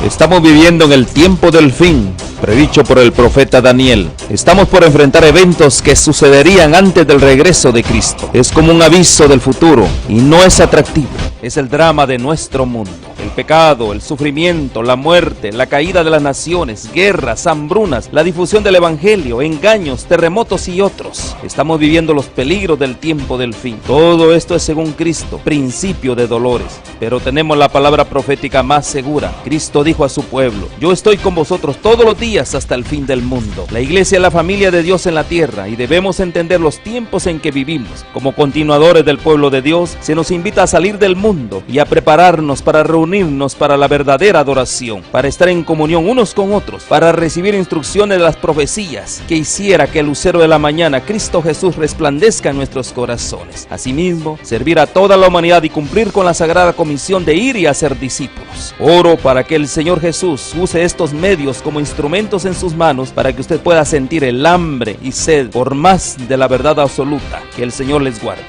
Estamos viviendo en el tiempo del fin, predicho por el profeta Daniel. Estamos por enfrentar eventos que sucederían antes del regreso de Cristo. Es como un aviso del futuro y no es atractivo. Es el drama de nuestro mundo. El pecado, el sufrimiento, la muerte, la caída de las naciones, guerras, hambrunas, la difusión del evangelio, engaños, terremotos y otros. Estamos viviendo los peligros del tiempo del fin. Todo esto es según Cristo, principio de dolores. Pero tenemos la palabra profética más segura. Cristo dijo a su pueblo: yo estoy con vosotros todos los días hasta el fin del mundo. La iglesia es la familia de Dios en la tierra y debemos entender los tiempos en que vivimos. Como continuadores del pueblo de Dios, se nos invita a salir del mundo y a prepararnos para reunirnos para la verdadera adoración, para estar en comunión unos con otros, para recibir instrucciones de las profecías que hiciera que el lucero de la mañana, Cristo Jesús, resplandezca en nuestros corazones. Asimismo, servir a toda la humanidad y cumplir con la sagrada comisión de ir y hacer discípulos. Oro para que el Señor Jesús use estos medios como instrumentos en sus manos para que usted pueda sentir el hambre y sed por más de la verdad absoluta. Que el Señor les guarde.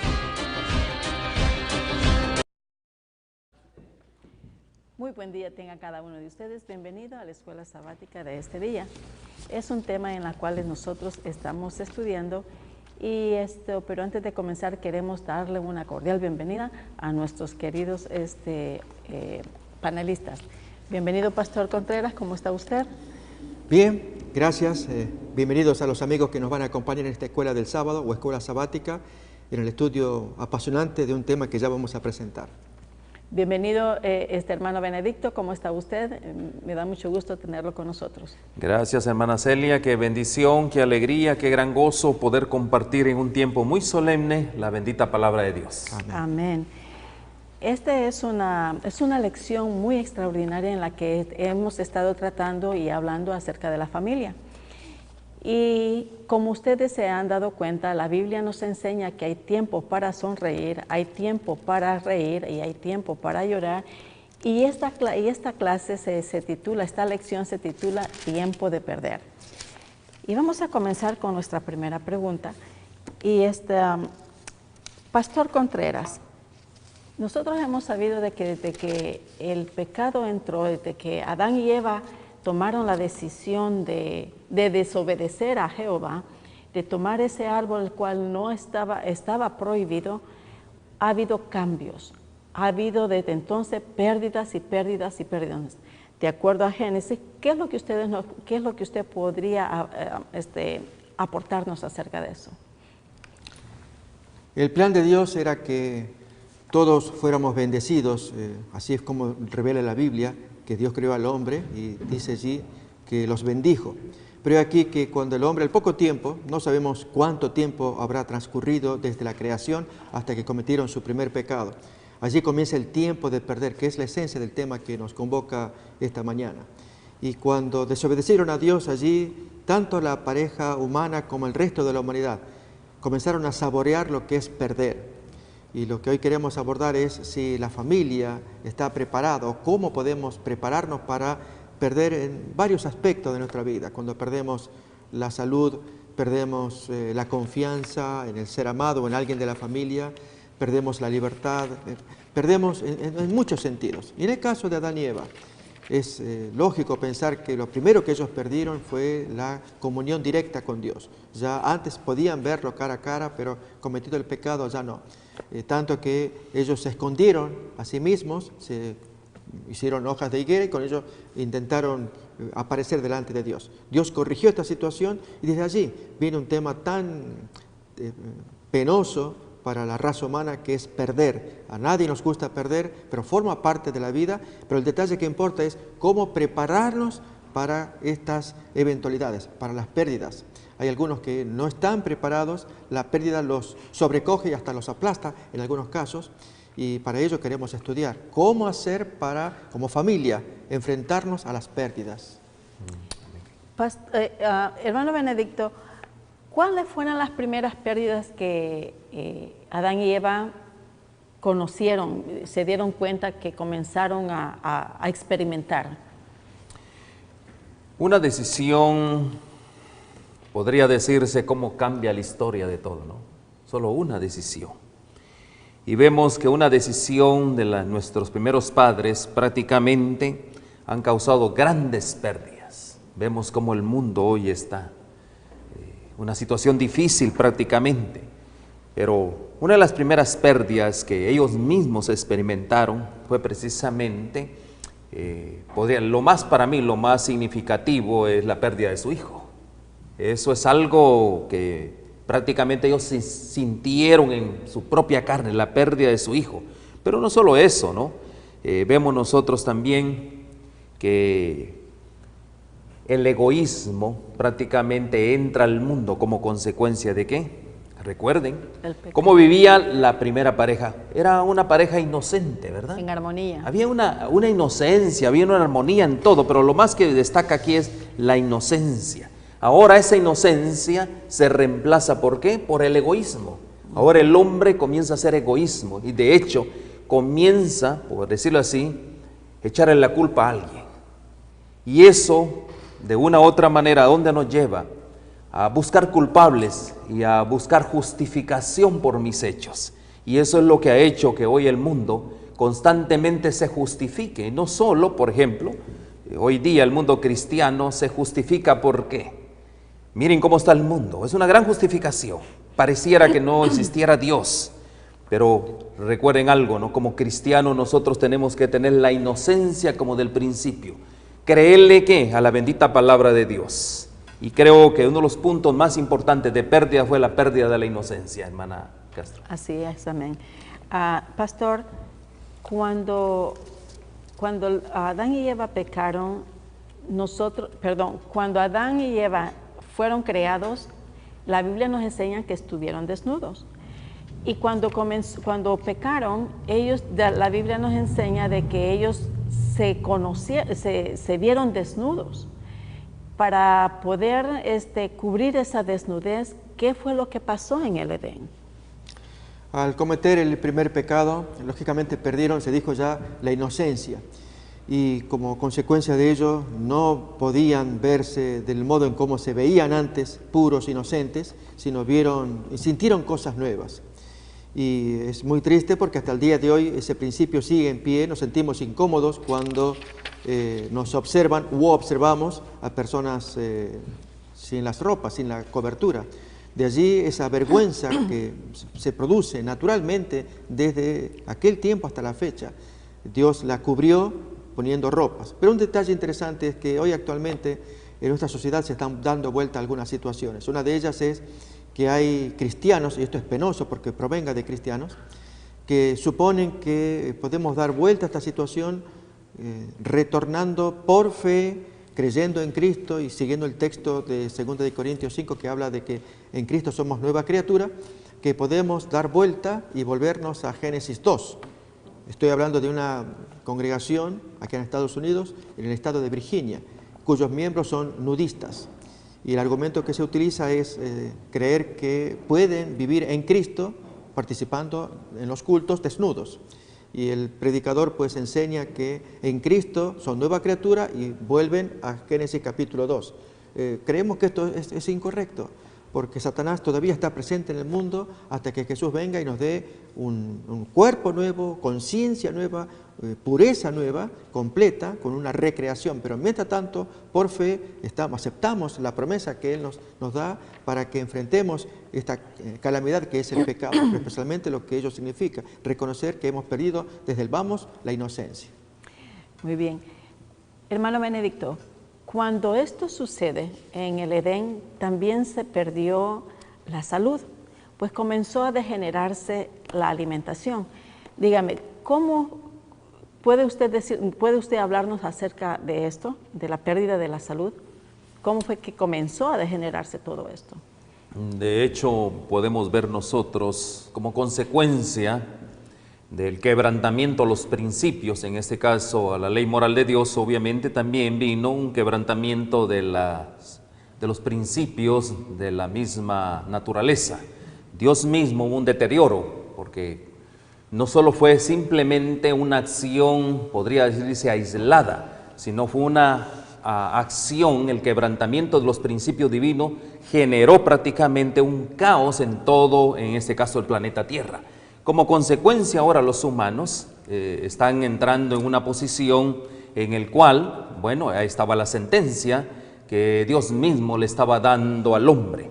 Muy buen día tenga cada uno de ustedes. Bienvenido a la escuela sabática de este día. Es un tema en el cual nosotros estamos estudiando pero antes de comenzar queremos darle una cordial bienvenida a nuestros queridos panelistas. Bienvenido, Pastor Contreras, ¿cómo está usted? Bien, gracias. Bienvenidos a los amigos que nos van a acompañar en esta escuela del sábado o escuela sabática en el estudio apasionante de un tema que ya vamos a presentar. Bienvenido, hermano Benedicto, ¿cómo está usted? Me da mucho gusto tenerlo con nosotros. Gracias, hermana Celia, qué bendición, qué alegría, qué gran gozo poder compartir en un tiempo muy solemne la bendita palabra de Dios. Amén. Amén. Esta es una lección muy extraordinaria en la que hemos estado tratando y hablando acerca de la familia. Y como ustedes se han dado cuenta, la Biblia nos enseña que hay tiempo para sonreír, hay tiempo para reír y hay tiempo para llorar. Y esta clase esta lección se titula Tiempo de perder. Y vamos a comenzar con nuestra primera pregunta. Y Pastor Contreras, nosotros hemos sabido de que desde que el pecado entró, desde que Adán y Eva tomaron la decisión de desobedecer a Jehová, de tomar ese árbol el cual no estaba prohibido, ha habido cambios, ha habido desde entonces pérdidas y pérdidas y pérdidas. De acuerdo a Génesis, ¿qué es lo que usted podría aportarnos acerca de eso? El plan de Dios era que todos fuéramos bendecidos, así es como revela la Biblia, que Dios creó al hombre y dice allí que los bendijo. Pero aquí que cuando el hombre, al poco tiempo, no sabemos cuánto tiempo habrá transcurrido desde la creación hasta que cometieron su primer pecado. Allí comienza el tiempo de perder, que es la esencia del tema que nos convoca esta mañana. Y cuando desobedecieron a Dios allí, tanto la pareja humana como el resto de la humanidad comenzaron a saborear lo que es perder. Y lo que hoy queremos abordar es si la familia está preparada o cómo podemos prepararnos para perder en varios aspectos de nuestra vida. Cuando perdemos la salud, perdemos la confianza en el ser amado o en alguien de la familia, perdemos la libertad, perdemos en muchos sentidos. Y en el caso de Adán y Eva, es lógico pensar que lo primero que ellos perdieron fue la comunión directa con Dios. Ya antes podían verlo cara a cara, pero cometido el pecado ya no. Tanto que ellos se escondieron a sí mismos, se hicieron hojas de higuera y con ello intentaron aparecer delante de Dios. Dios corrigió esta situación y desde allí viene un tema tan penoso para la raza humana que es perder. A nadie nos gusta perder, pero forma parte de la vida, pero el detalle que importa es cómo prepararnos para estas eventualidades, para las pérdidas. Hay algunos que no están preparados, la pérdida los sobrecoge y hasta los aplasta en algunos casos, y para ello queremos estudiar cómo hacer para, como familia, enfrentarnos a las pérdidas. Hermano Benedicto, ¿cuáles fueron las primeras pérdidas que Adán y Eva conocieron, se dieron cuenta que comenzaron a experimentar? Una decisión, podría decirse, cómo cambia la historia de todo, ¿no? Solo una decisión. Y vemos que una decisión de nuestros primeros padres prácticamente han causado grandes pérdidas. Vemos cómo el mundo hoy está una situación difícil prácticamente, pero una de las primeras pérdidas que ellos mismos experimentaron fue precisamente, para mí lo más significativo es la pérdida de su hijo. Eso es algo que prácticamente ellos sintieron en su propia carne, la pérdida de su hijo. Pero no solo eso, ¿no? Vemos nosotros también que el egoísmo prácticamente entra al mundo como consecuencia de ¿qué? Recuerden cómo vivía la primera pareja. Era una pareja inocente, ¿verdad? En armonía. Había una inocencia, había una armonía en todo, pero lo más que destaca aquí es la inocencia. Ahora esa inocencia se reemplaza, ¿por qué? Por el egoísmo. Ahora el hombre comienza a ser egoísmo y de hecho comienza, por decirlo así, echarle la culpa a alguien. Y eso, de una u otra manera, ¿a dónde nos lleva? A buscar culpables y a buscar justificación por mis hechos. Y eso es lo que ha hecho que hoy el mundo constantemente se justifique. No solo, por ejemplo, hoy día el mundo cristiano se justifica ¿por qué? Miren cómo está el mundo, es una gran justificación. Pareciera que no existiera Dios, pero recuerden algo, ¿no? Como cristianos nosotros tenemos que tener la inocencia como del principio. Creerle ¿qué? A la bendita palabra de Dios. Y creo que uno de los puntos más importantes de pérdida fue la pérdida de la inocencia, hermana Castro. Así es, amén. Pastor, cuando Adán y Eva pecaron, cuando Adán y Eva fueron creados, la Biblia nos enseña que estuvieron desnudos. Y cuando pecaron, la Biblia nos enseña de que ellos se vieron desnudos. Para poder cubrir esa desnudez, ¿qué fue lo que pasó en el Edén? Al cometer el primer pecado, lógicamente perdieron, se dijo ya, la inocencia. Y como consecuencia de ello, no podían verse del modo en cómo se veían antes, puros, inocentes, sino sintieron cosas nuevas. Y es muy triste porque hasta el día de hoy ese principio sigue en pie, nos sentimos incómodos cuando nos observan u observamos a personas sin las ropas, sin la cobertura. De allí esa vergüenza que se produce naturalmente desde aquel tiempo hasta la fecha. Dios la cubrió poniendo ropas. Pero un detalle interesante es que hoy actualmente en nuestra sociedad se están dando vuelta algunas situaciones. Una de ellas es que hay cristianos, y esto es penoso porque provenga de cristianos, que suponen que podemos dar vuelta a esta situación retornando por fe, creyendo en Cristo y siguiendo el texto de 2 de Corintios 5 que habla de que en Cristo somos nueva criatura, que podemos dar vuelta y volvernos a Génesis 2. Estoy hablando de una congregación aquí en Estados Unidos, en el estado de Virginia, cuyos miembros son nudistas. Y el argumento que se utiliza es creer que pueden vivir en Cristo participando en los cultos desnudos. Y el predicador pues enseña que en Cristo son nueva criatura y vuelven a Génesis capítulo 2. Creemos que esto es incorrecto, porque Satanás todavía está presente en el mundo hasta que Jesús venga y nos dé un cuerpo nuevo, conciencia nueva, pureza nueva, completa, con una recreación. Pero mientras tanto, por fe, aceptamos la promesa que Él nos da para que enfrentemos esta calamidad que es el pecado, pero especialmente lo que ello significa, reconocer que hemos perdido desde el vamos la inocencia. Muy bien. Hermano Benedicto, cuando esto sucede en el Edén, también se perdió la salud, pues comenzó a degenerarse la alimentación. Dígame, ¿cómo puede usted hablarnos acerca de esto, de la pérdida de la salud? ¿Cómo fue que comenzó a degenerarse todo esto? De hecho, podemos ver nosotros como consecuencia del quebrantamiento a los principios, en este caso a la ley moral de Dios, obviamente también vino un quebrantamiento de los principios de la misma naturaleza. Dios mismo hubo un deterioro, porque no solo fue simplemente una acción, podría decirse aislada, sino fue una acción, el quebrantamiento de los principios divinos generó prácticamente un caos en todo, en este caso el planeta Tierra. Como consecuencia ahora los humanos están entrando en una posición en el cual, bueno, ahí estaba la sentencia que Dios mismo le estaba dando al hombre.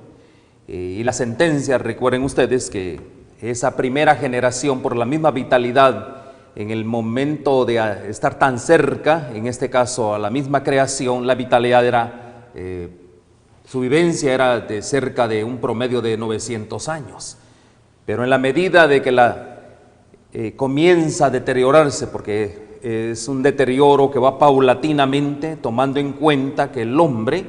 Y la sentencia, recuerden ustedes que esa primera generación, por la misma vitalidad, en el momento de estar tan cerca, en este caso a la misma creación, la vitalidad era, su vivencia era de cerca de un promedio de 900 años. Pero en la medida de que comienza a deteriorarse, porque es un deterioro que va paulatinamente, tomando en cuenta que el hombre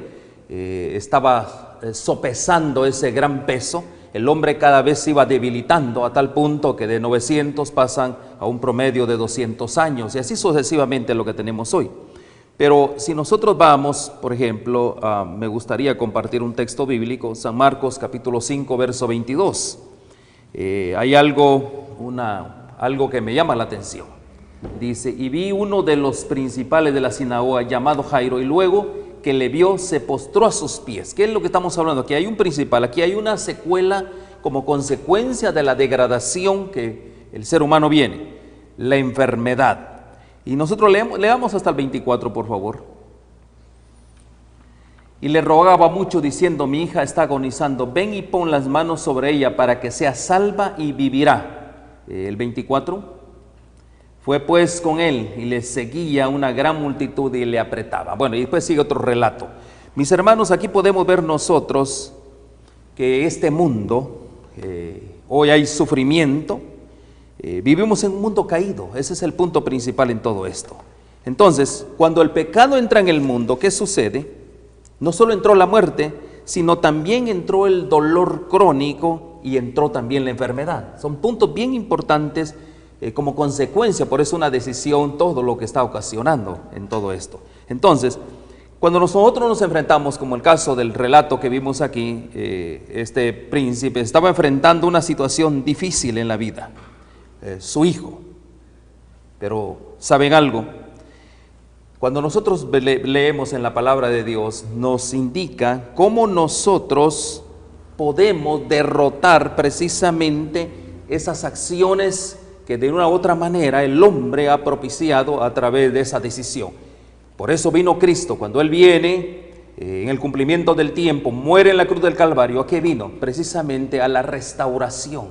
estaba sopesando ese gran peso, el hombre cada vez se iba debilitando a tal punto que de 900 pasan a un promedio de 200 años y así sucesivamente lo que tenemos hoy. Pero si nosotros vamos, por ejemplo, me gustaría compartir un texto bíblico, San Marcos capítulo 5, verso 22. Hay algo que me llama la atención. Dice, y vi uno de los principales de la sinagoga llamado Jairo, y luego que le vio se postró a sus pies. ¿Qué es lo que estamos hablando? Aquí hay un principal, aquí hay una secuela como consecuencia de la degradación que el ser humano viene, la enfermedad. Y nosotros leamos hasta el 24, por favor. Y le rogaba mucho diciendo, mi hija está agonizando, ven y pon las manos sobre ella para que sea salva y vivirá. El 24. Fue pues con él y le seguía una gran multitud y le apretaba. Bueno, y después sigue otro relato. Mis hermanos, aquí podemos ver nosotros que este mundo, hoy hay sufrimiento, vivimos en un mundo caído. Ese es el punto principal en todo esto. Entonces, cuando el pecado entra en el mundo, ¿qué sucede? No solo entró la muerte, sino también entró el dolor crónico y entró también la enfermedad. Son puntos bien importantes como consecuencia, por eso una decisión, todo lo que está ocasionando en todo esto. Entonces, cuando nosotros nos enfrentamos, como el caso del relato que vimos aquí, este príncipe estaba enfrentando una situación difícil en la vida, su hijo. Pero, ¿saben algo? Cuando nosotros leemos en la palabra de Dios, nos indica cómo nosotros podemos derrotar precisamente esas acciones que de una u otra manera el hombre ha propiciado a través de esa decisión. Por eso vino Cristo, cuando Él viene en el cumplimiento del tiempo, muere en la cruz del Calvario. ¿A qué vino? Precisamente a la restauración.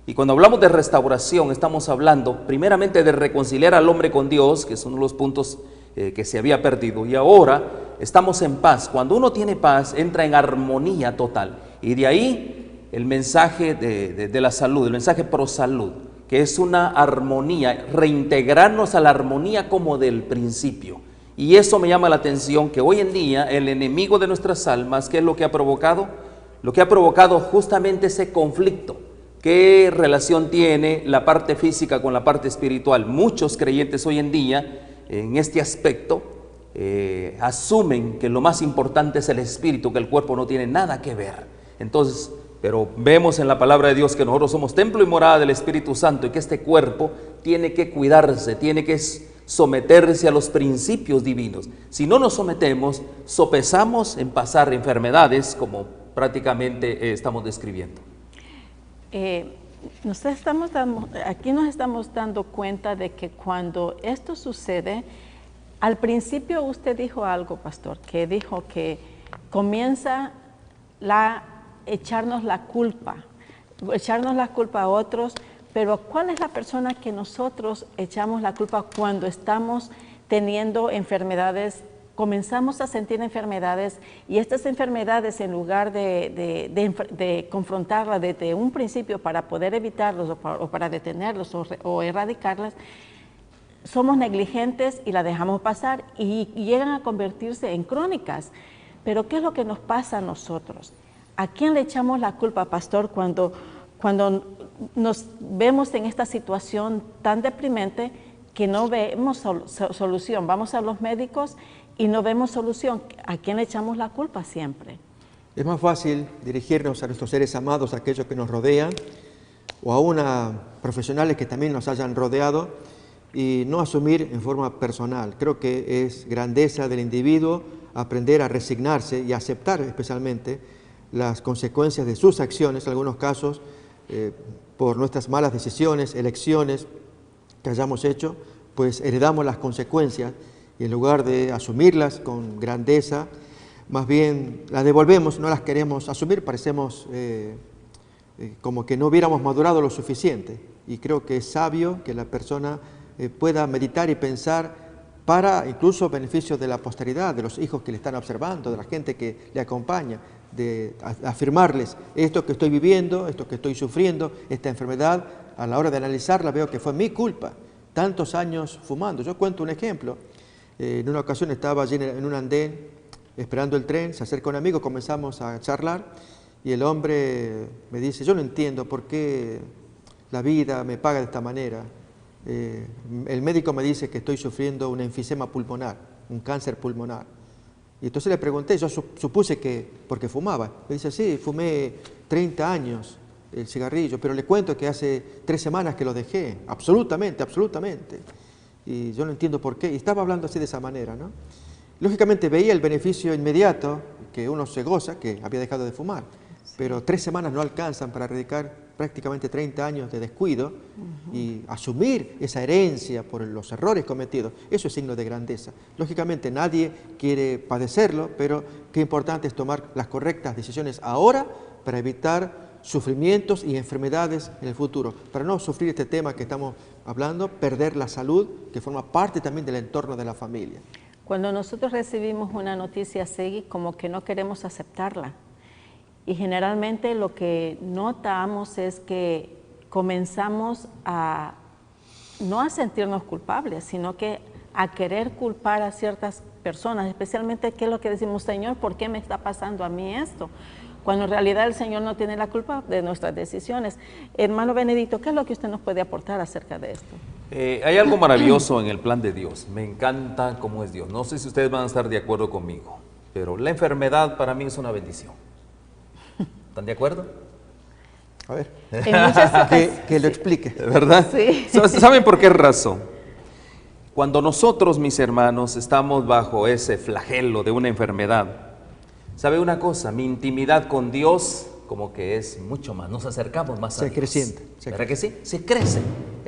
Y cuando hablamos de restauración, estamos hablando primeramente de reconciliar al hombre con Dios, que es uno de los puntos que se había perdido, y ahora estamos en paz. Cuando uno tiene paz, entra en armonía total, y de ahí el mensaje de la salud, el mensaje pro salud, que es una armonía, reintegrarnos a la armonía como del principio. Y eso me llama la atención, que hoy en día el enemigo de nuestras almas, ¿qué es lo que ha provocado? Lo que ha provocado justamente ese conflicto. ¿Qué relación tiene la parte física con la parte espiritual? Muchos creyentes hoy en día en este aspecto asumen que lo más importante es el espíritu, que el cuerpo no tiene nada que ver. Entonces, pero vemos en la palabra de Dios que nosotros somos templo y morada del Espíritu Santo, y que este cuerpo tiene que cuidarse, tiene que someterse a los principios divinos. Si no nos sometemos, sopesamos en pasar enfermedades como prácticamente estamos describiendo. Aquí nos estamos dando cuenta de que cuando esto sucede, al principio usted dijo algo, pastor, que dijo que comienza echarnos la culpa a otros, pero ¿cuál es la persona que nosotros echamos la culpa cuando estamos teniendo enfermedades? Comenzamos a sentir enfermedades, y estas enfermedades, en lugar de confrontarlas desde un principio para poder evitarlos o para detenerlos o erradicarlas, somos negligentes y la dejamos pasar y llegan a convertirse en crónicas. Pero ¿qué es lo que nos pasa a nosotros? ¿A quién le echamos la culpa, pastor, cuando nos vemos en esta situación tan deprimente que no vemos solución? Vamos a los médicos y no vemos solución. ¿A quién le echamos la culpa siempre? Es más fácil dirigirnos a nuestros seres amados, a aquellos que nos rodean, o aún a profesionales que también nos hayan rodeado, y no asumir en forma personal. Creo que es grandeza del individuo aprender a resignarse y aceptar especialmente las consecuencias de sus acciones, en algunos casos por nuestras malas decisiones, elecciones que hayamos hecho, pues heredamos las consecuencias, Y en lugar de asumirlas con grandeza, más bien las devolvemos, no las queremos asumir, parecemos como que no hubiéramos madurado lo suficiente. Y creo que es sabio que la persona pueda meditar y pensar para incluso beneficio de la posteridad, de los hijos que le están observando, de la gente que le acompaña, de afirmarles esto que estoy viviendo, esto que estoy sufriendo, esta enfermedad, a la hora de analizarla veo que fue mi culpa, tantos años fumando. Yo cuento un ejemplo. En una ocasión estaba allí en un andén esperando el tren, se acerca un amigo, comenzamos a charlar y el hombre me dice, yo no entiendo por qué la vida me paga de esta manera. El médico me dice que estoy sufriendo un enfisema pulmonar, un cáncer pulmonar. Y entonces le pregunté, yo supuse que porque fumaba. Me dice, sí, fumé 30 años el cigarrillo, pero le cuento que hace 3 semanas que lo dejé, absolutamente, absolutamente. Y yo no entiendo por qué. Y estaba hablando así de esa manera, ¿no? Lógicamente veía el beneficio inmediato que uno se goza, que había dejado de fumar, pero 3 semanas no alcanzan para erradicar prácticamente 30 años de descuido y asumir esa herencia por los errores cometidos. Eso es signo de grandeza. Lógicamente nadie quiere padecerlo, pero qué importante es tomar las correctas decisiones ahora para evitar sufrimientos y enfermedades en el futuro, para no sufrir este tema que estamos hablando, perder la salud, que forma parte también del entorno de la familia. Cuando nosotros recibimos una noticia así, como que no queremos aceptarla. Y generalmente lo que notamos es que comenzamos a no a sentirnos culpables, sino que a querer culpar a ciertas personas, especialmente qué es lo que decimos, Señor, ¿por qué me está pasando a mí esto? Cuando en realidad el Señor no tiene la culpa de nuestras decisiones. Hermano Benedicto, ¿qué es lo que usted nos puede aportar acerca de esto? Hay algo maravilloso en el plan de Dios. Me encanta cómo es Dios. No sé si ustedes van a estar de acuerdo conmigo, pero la enfermedad para mí es una bendición. ¿Están de acuerdo? A ver, En que lo explique. ¿Verdad? Sí. ¿Saben por qué razón? Cuando nosotros, mis hermanos, estamos bajo ese flagelo de una enfermedad, ¿sabe una cosa? Mi intimidad con Dios como que es mucho más, nos acercamos más a Dios. Creciente. ¿Verdad que sí? Se crece.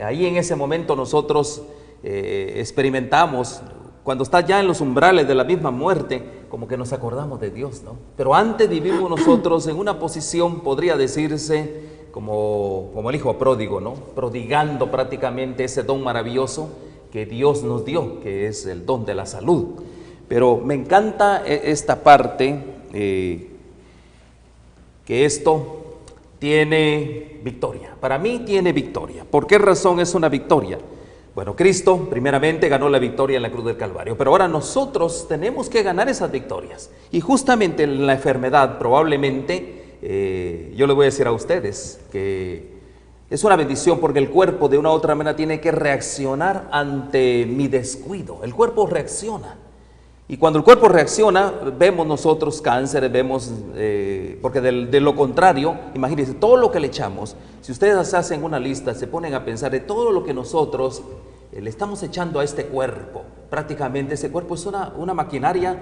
Ahí en ese momento nosotros experimentamos, cuando está ya en los umbrales de la misma muerte, como que nos acordamos de Dios, ¿no? Pero antes vivimos nosotros en una posición, podría decirse, como el hijo pródigo, ¿no? Prodigando prácticamente ese don maravilloso que Dios nos dio, que es el don de la salud. Pero me encanta esta parte, que esto tiene victoria. Para mí tiene victoria. ¿Por qué razón es una victoria? Bueno, Cristo primeramente ganó la victoria en la cruz del Calvario, pero ahora nosotros tenemos que ganar esas victorias. Y justamente en la enfermedad probablemente, yo les voy a decir a ustedes que es una bendición porque el cuerpo de una u otra manera tiene que reaccionar ante mi descuido. El cuerpo reacciona. Y cuando el cuerpo reacciona, vemos nosotros cánceres, vemos, porque de lo contrario, imagínense, todo lo que le echamos, si ustedes hacen una lista, se ponen a pensar de todo lo que nosotros le estamos echando a este cuerpo, prácticamente ese cuerpo es una maquinaria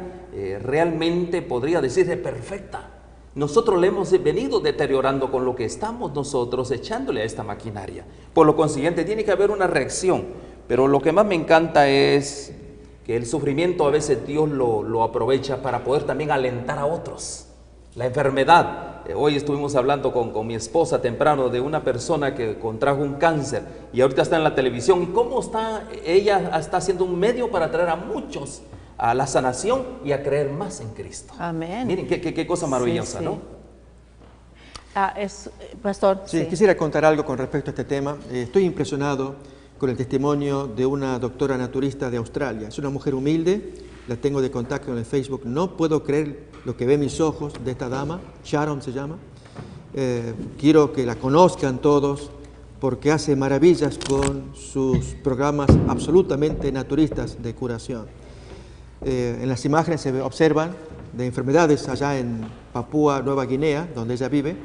realmente, podría decirse, perfecta. Nosotros le hemos venido deteriorando con lo que estamos nosotros echándole a esta maquinaria. Por lo consiguiente, tiene que haber una reacción, pero lo que más me encanta es que el sufrimiento a veces Dios lo aprovecha para poder también alentar a otros. La enfermedad, hoy estuvimos hablando con mi esposa temprano de una persona que contrajo un cáncer y ahorita está en la televisión. ¿Y cómo está? Ella está haciendo un medio para traer a muchos a la sanación y a creer más en Cristo. Amén. Miren, qué cosa maravillosa, sí, sí. ¿no? Pastor. Sí, quisiera contar algo con respecto a este tema. Estoy impresionado con el testimonio de una doctora naturista de Australia. Es una mujer humilde, la tengo de contacto en el Facebook. No puedo creer lo que ve mis ojos de esta dama, Sharon se llama. Quiero que la conozcan todos porque hace maravillas con sus programas absolutamente naturistas de curación. En las imágenes se observan de enfermedades allá en Papúa Nueva Guinea, donde ella vive,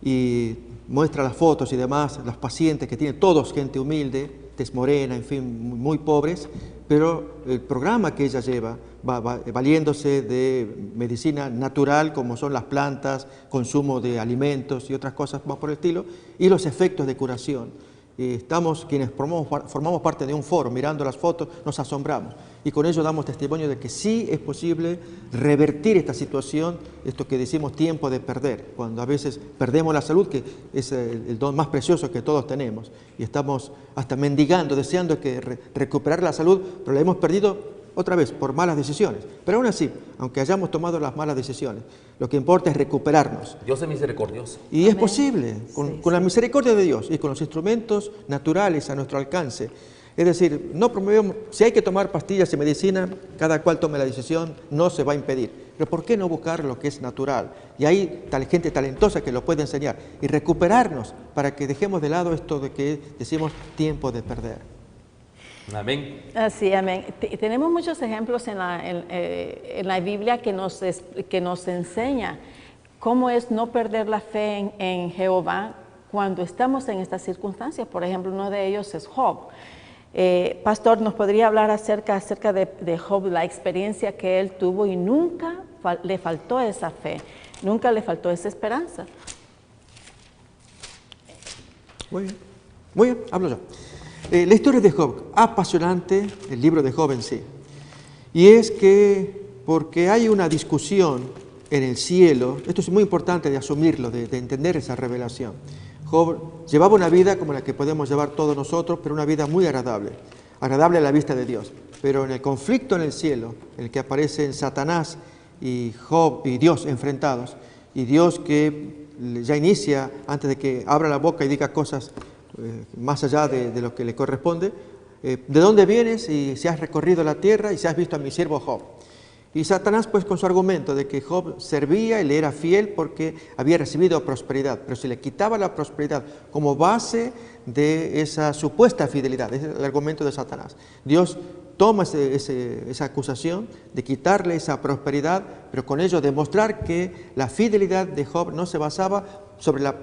y muestra las fotos y demás, los pacientes que tiene, todos gente humilde, tez morena, en fin, muy pobres, pero el programa que ella lleva va valiéndose de medicina natural, como son las plantas, consumo de alimentos y otras cosas más por el estilo, y los efectos de curación. Y estamos, quienes formamos parte de un foro, mirando las fotos, nos asombramos. Y con ello damos testimonio de que sí es posible revertir esta situación, esto que decimos tiempo de perder, cuando a veces perdemos la salud, que es el don más precioso que todos tenemos. Y estamos hasta mendigando, deseando recuperar la salud, pero la hemos perdido otra vez por malas decisiones. Pero aún así, aunque hayamos tomado las malas decisiones, lo que importa es recuperarnos. Dios es misericordioso. Y Amén. es posible, con la misericordia de Dios y con los instrumentos naturales a nuestro alcance. Es decir, no promovemos, si hay que tomar pastillas y medicina, cada cual tome la decisión, no se va a impedir. Pero ¿por qué no buscar lo que es natural? Y hay gente talentosa que lo puede enseñar. Y recuperarnos para que dejemos de lado esto de que decimos tiempo de perder. Amén. Así, amén. Tenemos muchos ejemplos en la Biblia que nos enseña cómo es no perder la fe en Jehová cuando estamos en estas circunstancias. Por ejemplo, uno de ellos es Job. Pastor, ¿nos podría hablar acerca de Job, la experiencia que él tuvo y nunca le faltó esa fe, nunca le faltó esa esperanza? Muy bien, hablo yo. La historia de Job, apasionante, el libro de Job en sí. Y es que, porque hay una discusión en el cielo, esto es muy importante de asumirlo, de entender esa revelación. Job llevaba una vida como la que podemos llevar todos nosotros, pero una vida muy agradable a la vista de Dios. Pero en el conflicto en el cielo, en el que aparecen Satanás y Job y Dios enfrentados, y Dios que ya inicia, antes de que abra la boca y diga cosas más allá de lo que le corresponde, ¿de dónde vienes? Y si has recorrido la tierra y si has visto a mi siervo Job. Y Satanás, pues, con su argumento de que Job servía y le era fiel porque había recibido prosperidad, pero si le quitaba la prosperidad como base de esa supuesta fidelidad, ese es el argumento de Satanás. Dios toma esa acusación de quitarle esa prosperidad, pero con ello demostrar que la fidelidad de Job no se basaba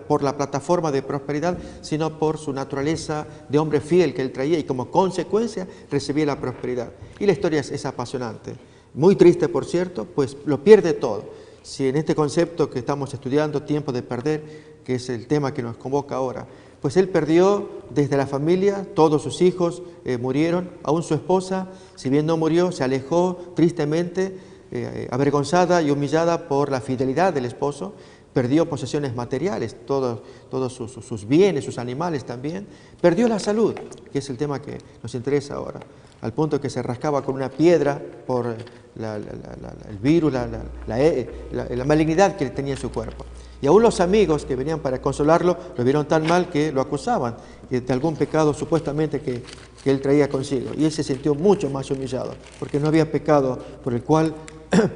por la plataforma de prosperidad, sino por su naturaleza de hombre fiel que él traía y como consecuencia recibía la prosperidad. Y la historia es apasionante. Muy triste, por cierto, pues lo pierde todo. Si en este concepto que estamos estudiando, tiempo de perder, que es el tema que nos convoca ahora, pues él perdió desde la familia, todos sus hijos murieron, aún su esposa, si bien no murió, se alejó tristemente, avergonzada y humillada por la fidelidad del esposo. Perdió posesiones materiales, todos sus bienes, sus animales también. Perdió la salud, que es el tema que nos interesa ahora, al punto que se rascaba con una piedra por el virus, la malignidad que tenía en su cuerpo. Y aún los amigos que venían para consolarlo lo vieron tan mal que lo acusaban de algún pecado supuestamente que él traía consigo. Y él se sintió mucho más humillado, porque no había pecado por el cual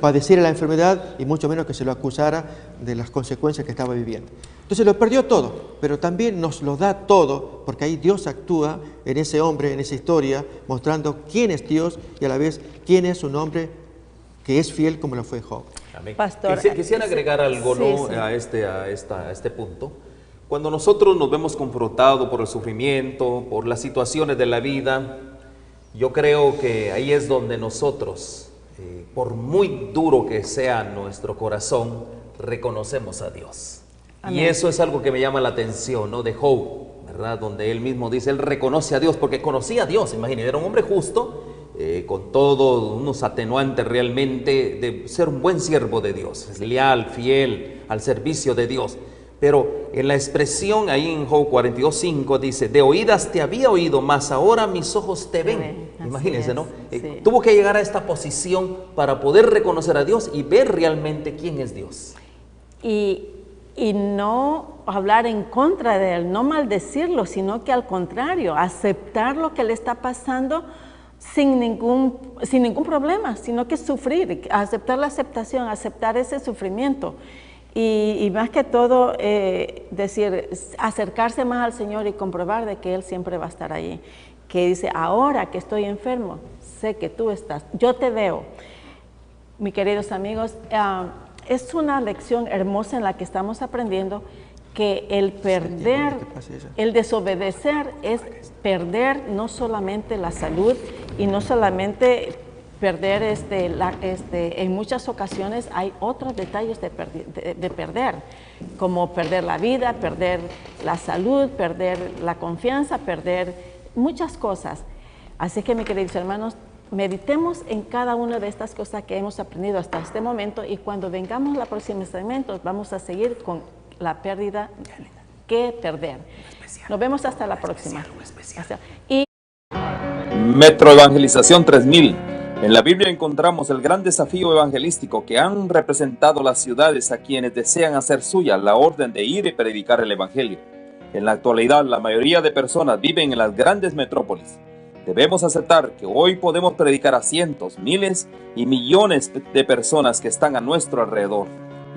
padeciera la enfermedad y mucho menos que se lo acusara de las consecuencias que estaba viviendo. Entonces lo perdió todo, pero también nos lo da todo, porque ahí Dios actúa en ese hombre, en esa historia, mostrando quién es Dios y a la vez quién es un hombre que es fiel como lo fue Job. Amén. Pastor, Quisiera agregar algo, sí, ¿no? sí. A este punto. Cuando nosotros nos vemos confrontados por el sufrimiento, por las situaciones de la vida, yo creo que ahí es donde nosotros, por muy duro que sea nuestro corazón, reconocemos a Dios. Amén. Y eso es algo que me llama la atención, ¿no? De Job, ¿verdad? Donde él mismo dice, él reconoce a Dios, porque conocía a Dios, imagínate, era un hombre justo, con todos unos atenuantes realmente de ser un buen siervo de Dios, es leal, fiel, al servicio de Dios. Pero en la expresión ahí en Job 42:5 dice, de oídas te había oído, mas ahora mis ojos te ven. Imagínense, ¿no? Sí. Tuvo que llegar a esta posición para poder reconocer a Dios y ver realmente quién es Dios. Y no hablar en contra de él, no maldecirlo, sino que al contrario, aceptar lo que le está pasando sin ningún problema, sino que sufrir, aceptar la aceptación, aceptar ese sufrimiento. Y más que todo, decir, acercarse más al Señor y comprobar de que Él siempre va a estar allí. Que dice, ahora que estoy enfermo, sé que tú estás, yo te veo. Mis queridos amigos, es una lección hermosa en la que estamos aprendiendo que el perder, el desobedecer es perder no solamente la salud y no solamente perder, en muchas ocasiones hay otros detalles de perder, como perder la vida, perder la salud, perder la confianza, perder muchas cosas. Así que, mis queridos hermanos, meditemos en cada una de estas cosas que hemos aprendido hasta este momento, y cuando vengamos la próxima segmento vamos a seguir con la pérdida que perder. Nos vemos hasta la próxima. Metro Evangelización 3000. En la Biblia encontramos el gran desafío evangelístico que han representado las ciudades a quienes desean hacer suya la orden de ir y predicar el Evangelio. En la actualidad, la mayoría de personas viven en las grandes metrópolis. Debemos aceptar que hoy podemos predicar a cientos, miles y millones de personas que están a nuestro alrededor.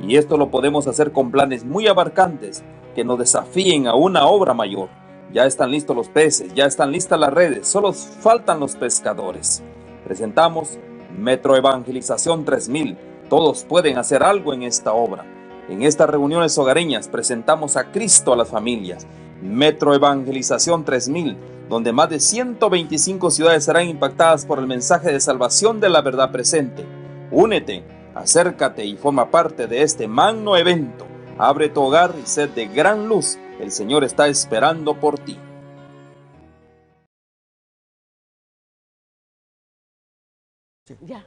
Y esto lo podemos hacer con planes muy abarcantes que nos desafíen a una obra mayor. Ya están listos los peces, ya están listas las redes, solo faltan los pescadores. Presentamos Metro Evangelización 3000. Todos pueden hacer algo en esta obra. En estas reuniones hogareñas presentamos a Cristo a las familias. Metro Evangelización 3000, donde más de 125 ciudades serán impactadas por el mensaje de salvación de la verdad presente. Únete, acércate y forma parte de este magno evento. Abre tu hogar y sed de gran luz. El Señor está esperando por ti. Ya.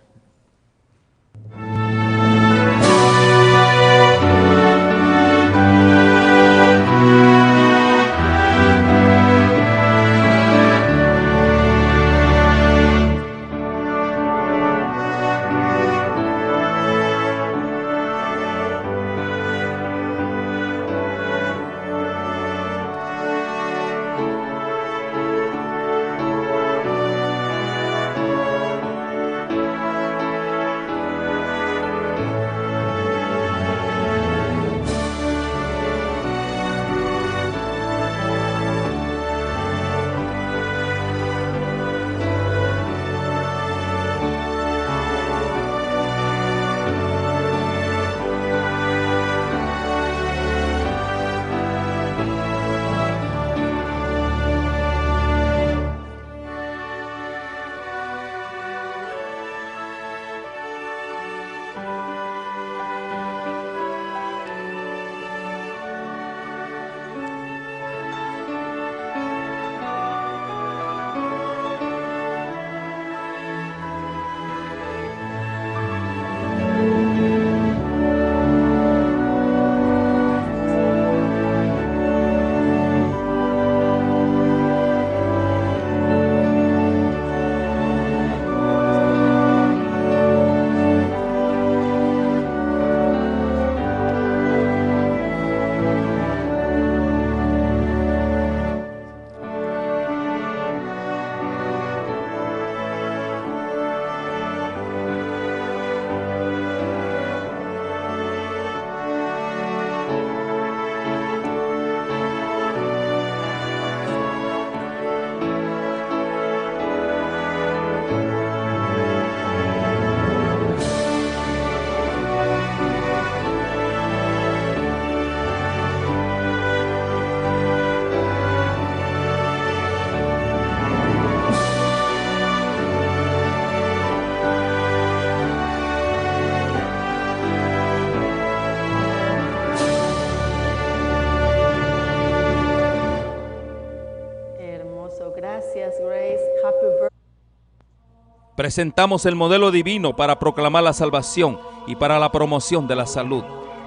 Presentamos el modelo divino para proclamar la salvación y para la promoción de la salud.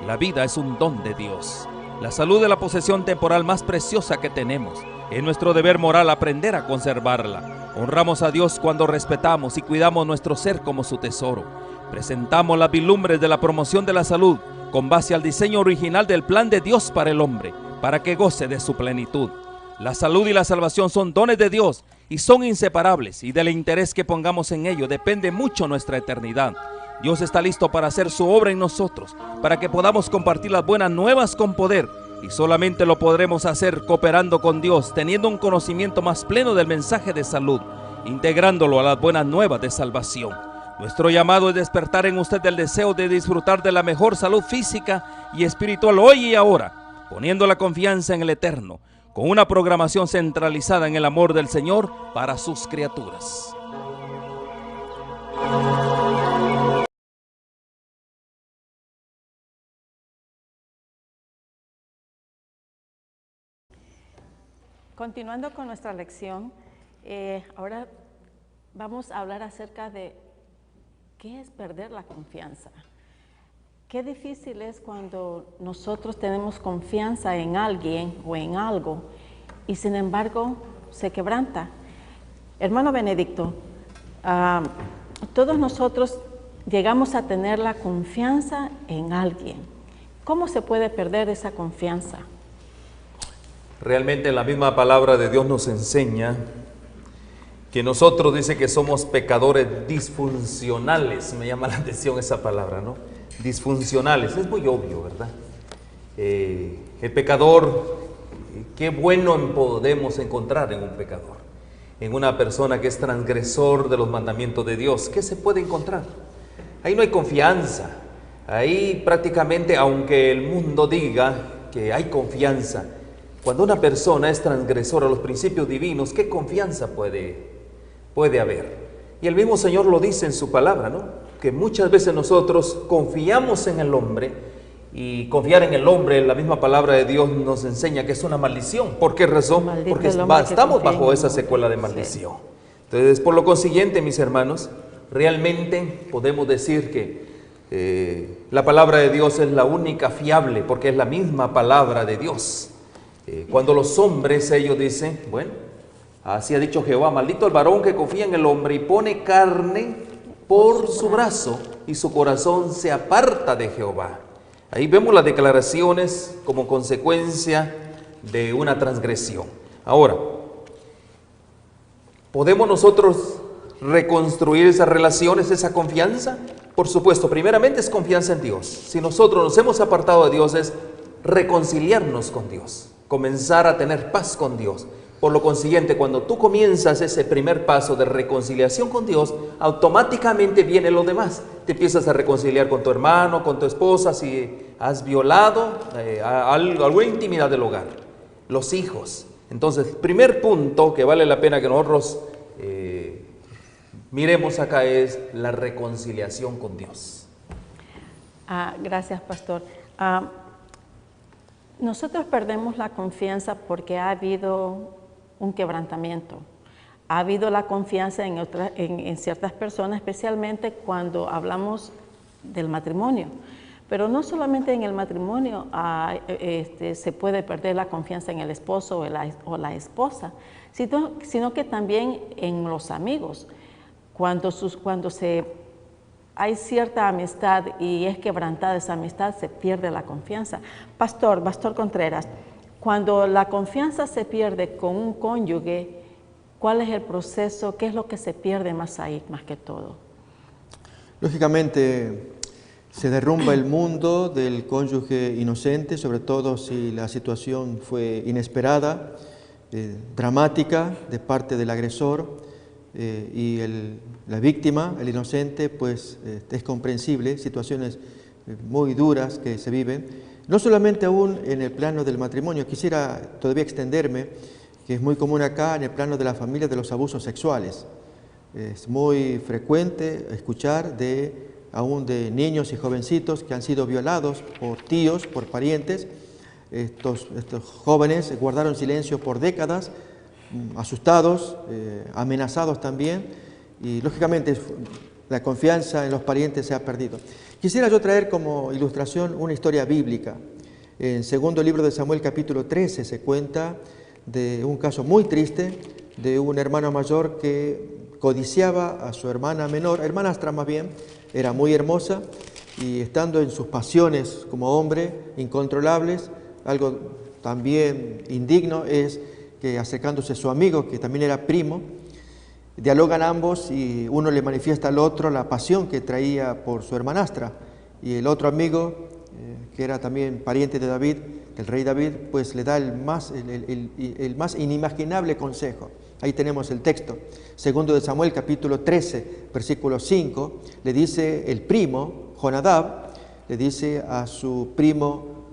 La vida es un don de Dios. La salud es la posesión temporal más preciosa que tenemos. Es nuestro deber moral aprender a conservarla. Honramos a Dios cuando respetamos y cuidamos nuestro ser como su tesoro. Presentamos las vislumbres de la promoción de la salud con base al diseño original del plan de Dios para el hombre, para que goce de su plenitud. La salud y la salvación son dones de Dios y son inseparables, y del interés que pongamos en ello depende mucho nuestra eternidad. Dios está listo para hacer su obra en nosotros, para que podamos compartir las buenas nuevas con poder, y solamente lo podremos hacer cooperando con Dios, teniendo un conocimiento más pleno del mensaje de salud, integrándolo a las buenas nuevas de salvación. Nuestro llamado es despertar en usted el deseo de disfrutar de la mejor salud física y espiritual hoy y ahora, poniendo la confianza en el Eterno, con una programación centralizada en el amor del Señor para sus criaturas. Continuando con nuestra lección, ahora vamos a hablar acerca de qué es perder la confianza. Qué difícil es cuando nosotros tenemos confianza en alguien o en algo y sin embargo se quebranta. Hermano Benedicto, todos nosotros llegamos a tener la confianza en alguien. ¿Cómo se puede perder esa confianza? Realmente la misma palabra de Dios nos enseña que nosotros dice que somos pecadores disfuncionales. Me llama la atención esa palabra, ¿no? Disfuncionales, es muy obvio, ¿verdad? El pecador, qué bueno podemos encontrar en un pecador, en una persona que es transgresor de los mandamientos de Dios. ¿Qué se puede encontrar? Ahí no hay confianza, ahí prácticamente, aunque el mundo diga que hay confianza, cuando una persona es transgresora a los principios divinos, ¿qué confianza puede haber? Y el mismo Señor lo dice en su palabra, ¿no? Que muchas veces nosotros confiamos en el hombre, y confiar en el hombre, la misma palabra de Dios nos enseña que es una maldición. ¿Por qué razón? Porque estamos bajo esa secuela de maldición. Sí. Entonces, por lo consiguiente, mis hermanos, realmente podemos decir que la palabra de Dios es la única fiable, porque es la misma palabra de Dios. Cuando los hombres, ellos dicen, bueno, así ha dicho Jehová, maldito el varón que confía en el hombre y pone carne por su brazo y su corazón se aparta de Jehová. Ahí vemos las declaraciones como consecuencia de una transgresión. Ahora, ¿podemos nosotros reconstruir esas relaciones, esa confianza? Por supuesto, primeramente es confianza en Dios. Si nosotros nos hemos apartado de Dios, es reconciliarnos con Dios, comenzar a tener paz con Dios. Por lo consiguiente, cuando tú comienzas ese primer paso de reconciliación con Dios, automáticamente viene lo demás. Te empiezas a reconciliar con tu hermano, con tu esposa, si has violado alguna intimidad del hogar, los hijos. Entonces, primer punto que vale la pena que nosotros miremos acá es la reconciliación con Dios. Gracias, pastor. Nosotros perdemos la confianza porque ha habido un quebrantamiento. Ha habido la confianza en ciertas personas, especialmente cuando hablamos del matrimonio. Pero no solamente en el matrimonio se puede perder la confianza en el esposo o la esposa, sino que también en los amigos. Cuando hay cierta amistad y es quebrantada esa amistad, se pierde la confianza. Pastor Contreras, cuando la confianza se pierde con un cónyuge, ¿cuál es el proceso? ¿Qué es lo que se pierde más ahí, más que todo? Lógicamente, se derrumba el mundo del cónyuge inocente, sobre todo si la situación fue inesperada, dramática de parte del agresor, y la víctima, el inocente, pues es comprensible, situaciones muy duras que se viven, no solamente aún en el plano del matrimonio. Quisiera todavía extenderme, que es muy común acá en el plano de la familia, de los abusos sexuales. Es muy frecuente escuchar aún de niños y jovencitos que han sido violados por tíos, por parientes. Estos jóvenes guardaron silencio por décadas, asustados, amenazados también, y lógicamente la confianza en los parientes se ha perdido. Quisiera yo traer como ilustración una historia bíblica. En segundo libro de Samuel, capítulo 13, se cuenta de un caso muy triste de un hermano mayor que codiciaba a su hermana menor, hermanastra más bien, era muy hermosa, y estando en sus pasiones como hombre, incontrolables, algo también indigno es que acercándose a su amigo, que también era primo, dialogan ambos y uno le manifiesta al otro la pasión que traía por su hermanastra, y el otro amigo, que era también pariente de David, el rey David, pues le da el más inimaginable consejo. Ahí tenemos el texto. Segundo de Samuel, capítulo 13, versículo 5, le dice el primo, Jonadab, le dice a su primo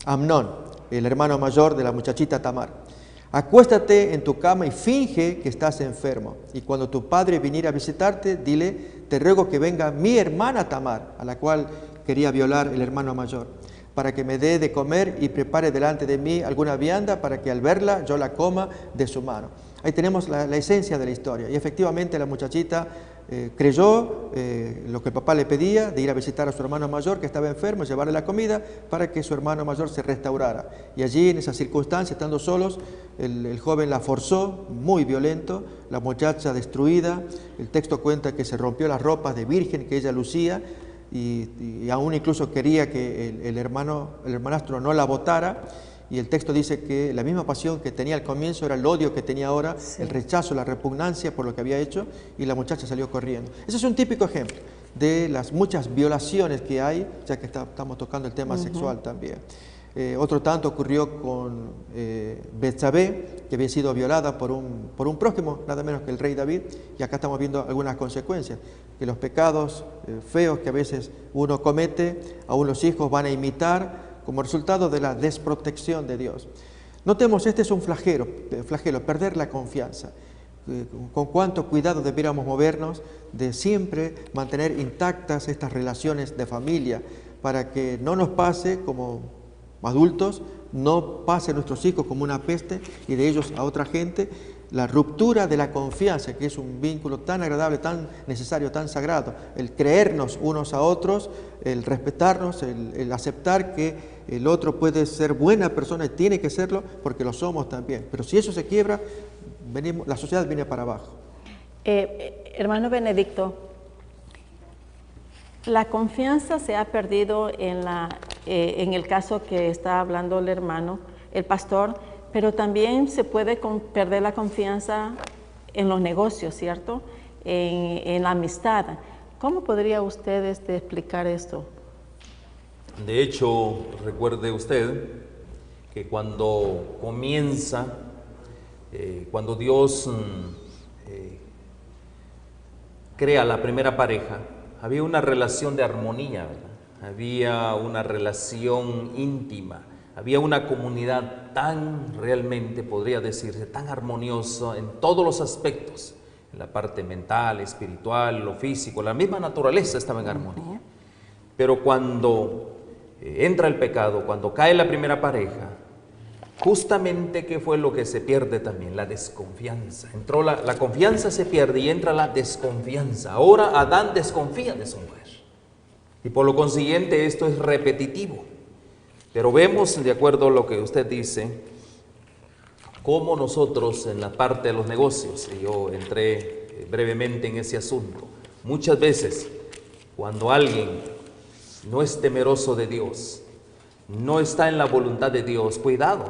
Amnón, el hermano mayor de la muchachita Tamar: acuéstate en tu cama y finge que estás enfermo, y cuando tu padre viniera a visitarte, dile: te ruego que venga mi hermana Tamar, a la cual quería violar el hermano mayor. para que me dé de comer y prepare delante de mí alguna vianda para que al verla yo la coma de su mano. Ahí tenemos la esencia de la historia. Y efectivamente la muchachita creyó lo que el papá le pedía, de ir a visitar a su hermano mayor que estaba enfermo, llevarle la comida para que su hermano mayor se restaurara. Y allí, en esas circunstancias, estando solos, el joven la forzó, muy violento, la muchacha destruida. El texto cuenta que se rompió las ropas de virgen que ella lucía, y aún incluso quería que el hermanastro no la botara. Y el texto dice que la misma pasión que tenía al comienzo era el odio que tenía ahora, sí, el rechazo, la repugnancia por lo que había hecho, y la muchacha salió corriendo. Ese es un típico ejemplo de las muchas violaciones que hay, ya que estamos tocando el tema sexual también. Otro tanto ocurrió con Betsabé, que había sido violada por un prójimo, nada menos que el rey David, y acá estamos viendo algunas consecuencias, que los pecados feos que a veces uno comete, aún los hijos van a imitar, como resultado de la desprotección de Dios. Notemos, este es un flagelo, perder la confianza. Con cuánto cuidado debiéramos movernos de siempre mantener intactas estas relaciones de familia, para que no nos pase como adultos, no pase a nuestros hijos como una peste y de ellos a otra gente, la ruptura de la confianza, que es un vínculo tan agradable, tan necesario, tan sagrado, el creernos unos a otros, el respetarnos, el aceptar que el otro puede ser buena persona y tiene que serlo porque lo somos también. Pero si eso se quiebra, la sociedad viene para abajo. Hermano Benedicto, la confianza se ha perdido en el caso que está hablando el hermano, el pastor, pero también se puede perder la confianza en los negocios, ¿cierto? En la amistad. ¿Cómo podría usted explicar esto? De hecho, recuerde usted que cuando comienza, cuando Dios crea la primera pareja, había una relación de armonía, ¿verdad? Había una relación íntima. Había una comunidad tan, realmente podría decirse, tan armoniosa en todos los aspectos, en la parte mental, espiritual, lo físico, la misma naturaleza estaba en armonía. Pero cuando entra el pecado, cuando cae la primera pareja, justamente ¿qué fue lo que se pierde también? La desconfianza. Entró la confianza se pierde y entra la desconfianza. Ahora Adán desconfía de su mujer. Y por lo consiguiente esto es repetitivo. Pero vemos, de acuerdo a lo que usted dice, cómo nosotros en la parte de los negocios, y yo entré brevemente en ese asunto, muchas veces cuando alguien no es temeroso de Dios, no está en la voluntad de Dios, cuidado,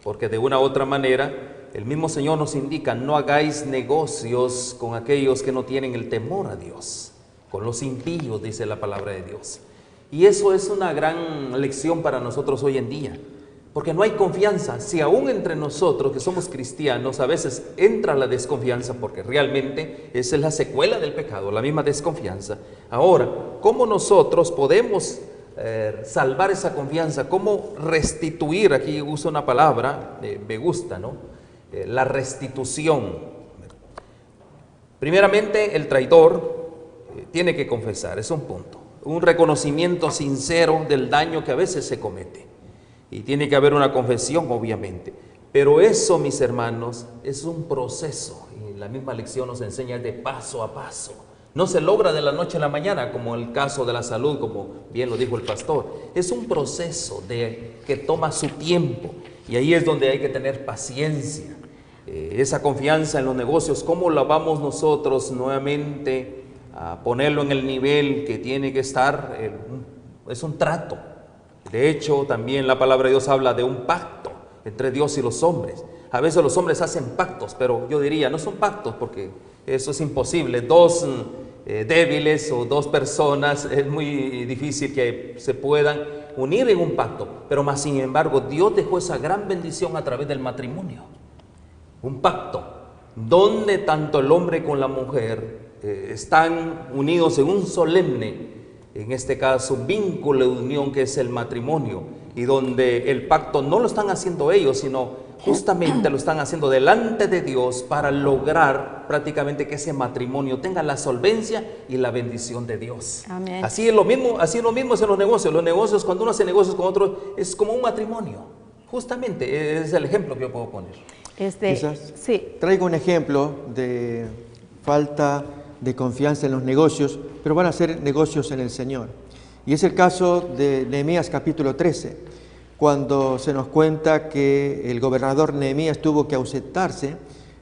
porque de una u otra manera el mismo Señor nos indica, no hagáis negocios con aquellos que no tienen el temor a Dios, con los impíos, dice la palabra de Dios. Y eso es una gran lección para nosotros hoy en día, porque no hay confianza. Si aún entre nosotros que somos cristianos a veces entra la desconfianza, porque realmente esa es la secuela del pecado, la misma desconfianza. Ahora, ¿cómo nosotros podemos salvar esa confianza? ¿Cómo restituir? Aquí uso una palabra, me gusta, ¿no? La restitución. Primeramente, el traidor tiene que confesar, es un punto. Un reconocimiento sincero del daño que a veces se comete. Y tiene que haber una confesión, obviamente. Pero eso, mis hermanos, es un proceso. Y la misma lección nos enseña de paso a paso. No se logra de la noche a la mañana, como el caso de la salud, como bien lo dijo el pastor. Es un proceso que toma su tiempo. Y ahí es donde hay que tener paciencia. Esa confianza en los negocios, ¿cómo la vamos nosotros nuevamente a ponerlo en el nivel que tiene que estar? Es un trato. De hecho, también la palabra de Dios habla de un pacto entre Dios y los hombres. A veces los hombres hacen pactos, pero yo diría, no son pactos porque eso es imposible. Dos débiles o dos personas, es muy difícil que se puedan unir en un pacto. Pero más sin embargo, Dios dejó esa gran bendición a través del matrimonio. Un pacto donde tanto el hombre como la mujer están unidos en un solemne, en este caso, vínculo de unión que es el matrimonio. y donde el pacto no lo están haciendo ellos, sino justamente lo están haciendo delante de Dios para lograr prácticamente que ese matrimonio tenga la solvencia y la bendición de Dios. Amén. Así es lo mismo en los negocios. Los negocios, cuando uno hace negocios con otro, es como un matrimonio. Justamente es el ejemplo que yo puedo poner. Quizás Sí. traigo un ejemplo de falta de confianza en los negocios, pero van a ser negocios en el Señor. Y es el caso de Nehemías capítulo 13. Cuando se nos cuenta que el gobernador Nehemías tuvo que ausentarse.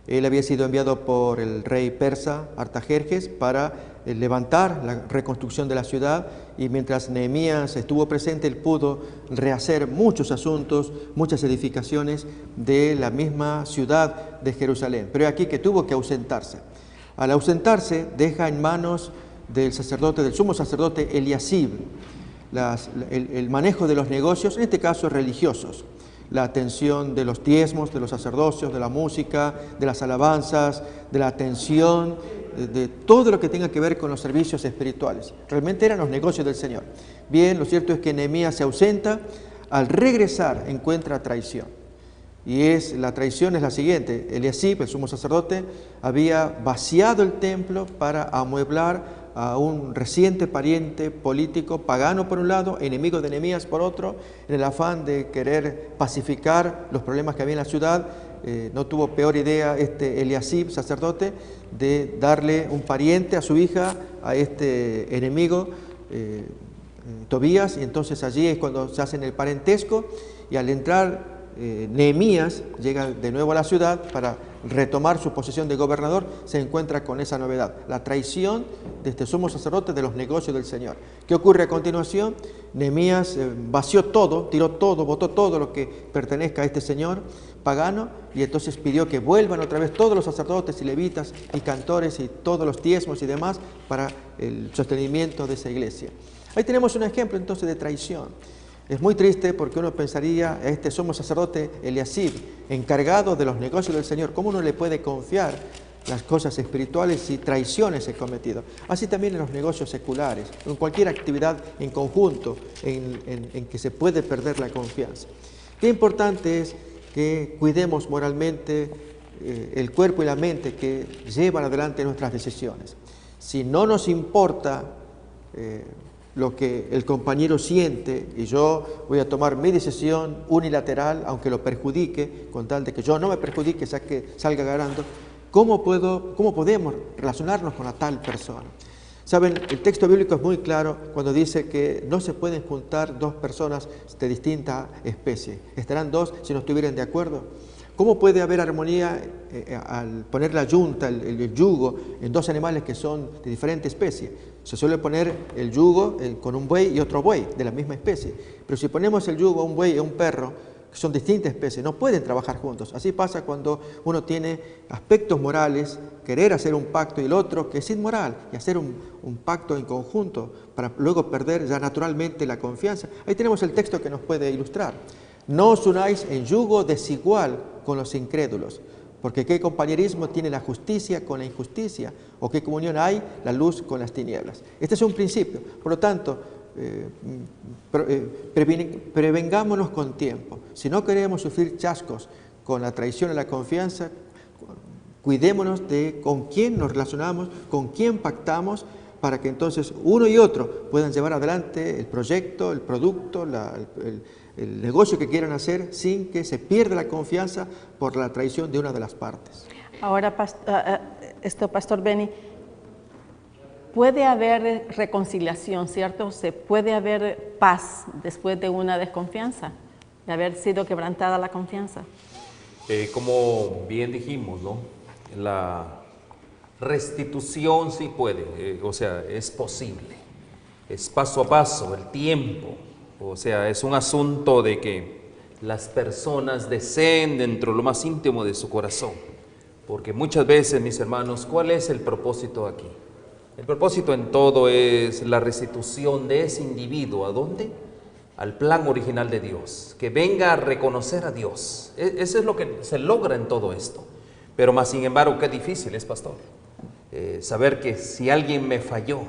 Él había sido enviado por el rey persa Artajerjes para levantar la reconstrucción de la ciudad, y mientras Nehemías estuvo presente, él pudo rehacer muchos asuntos, muchas edificaciones de la misma ciudad de Jerusalén. Pero aquí que tuvo que ausentarse. Al ausentarse, deja en manos del sumo sacerdote Eliasib, el manejo de los negocios, en este caso religiosos, la atención de los diezmos, de los sacerdocios, de la música, de las alabanzas, de la atención, de todo lo que tenga que ver con los servicios espirituales. Realmente eran los negocios del Señor. Bien, lo cierto es que Nehemías se ausenta. Al regresar encuentra traición. Y la traición es la siguiente: Eliasib, el sumo sacerdote, había vaciado el templo para amueblar a un reciente pariente político pagano por un lado, enemigo de Nehemías por otro, en el afán de querer pacificar los problemas que había en la ciudad. No tuvo peor idea Eliasib, sacerdote, de darle un pariente a su hija a este enemigo, Tobías, y entonces allí es cuando se hacen el parentesco, y al entrar Nehemías llega de nuevo a la ciudad para retomar su posición de gobernador, se encuentra con esa novedad, la traición de este sumo sacerdote de los negocios del Señor. ¿Qué ocurre a continuación? Nehemías vació todo, tiró todo, botó todo lo que pertenezca a este señor pagano, y entonces pidió que vuelvan otra vez todos los sacerdotes y levitas y cantores y todos los diezmos y demás para el sostenimiento de esa iglesia. Ahí tenemos un ejemplo entonces de traición. Es muy triste porque uno pensaría, a este sumo sacerdote Eliasib, encargado de los negocios del Señor, ¿cómo uno le puede confiar las cosas espirituales si traiciones he cometido? Así también en los negocios seculares, en cualquier actividad en conjunto en que se puede perder la confianza. Qué importante es que cuidemos moralmente el cuerpo y la mente que llevan adelante nuestras decisiones. Si no nos importa lo que el compañero siente, y yo voy a tomar mi decisión unilateral, aunque lo perjudique, con tal de que yo no me perjudique, salga ganando, ¿cómo podemos relacionarnos con la tal persona? Saben, el texto bíblico es muy claro cuando dice que no se pueden juntar dos personas de distinta especie. Estarán dos si no estuvieran de acuerdo. ¿Cómo puede haber armonía al poner la yunta, el yugo, en dos animales que son de diferente especie? Se suele poner el yugo con un buey y otro buey de la misma especie. Pero si ponemos el yugo a un buey y a un perro, que son distintas especies, no pueden trabajar juntos. Así pasa cuando uno tiene aspectos morales, querer hacer un pacto, y el otro que es inmoral, y hacer un pacto en conjunto para luego perder ya naturalmente la confianza. Ahí tenemos el texto que nos puede ilustrar. No os unáis en yugo desigual con los incrédulos, porque ¿qué compañerismo tiene la justicia con la injusticia? ¿O qué comunión hay la luz con las tinieblas? Este es un principio. Por lo tanto, prevengámonos con tiempo. Si no queremos sufrir chascos con la traición y la confianza, cuidémonos de con quién nos relacionamos, con quién pactamos, para que entonces uno y otro puedan llevar adelante el proyecto, el producto, el negocio que quieran hacer, sin que se pierda la confianza por la traición de una de las partes. Ahora, Pastor Benny, puede haber reconciliación, ¿cierto? Se puede haber paz después de una desconfianza, de haber sido quebrantada la confianza. Como bien dijimos, ¿no? La restitución sí puede, o sea, es posible. Es paso a paso, el tiempo. O sea, es un asunto de que las personas deseen dentro de lo más íntimo de su corazón. Porque muchas veces, mis hermanos, ¿cuál es el propósito aquí? El propósito en todo es la restitución de ese individuo. ¿A dónde? Al plan original de Dios. Que venga a reconocer a Dios. Eso es lo que se logra en todo esto. Pero más sin embargo, qué difícil es, pastor. Saber que si alguien me falló,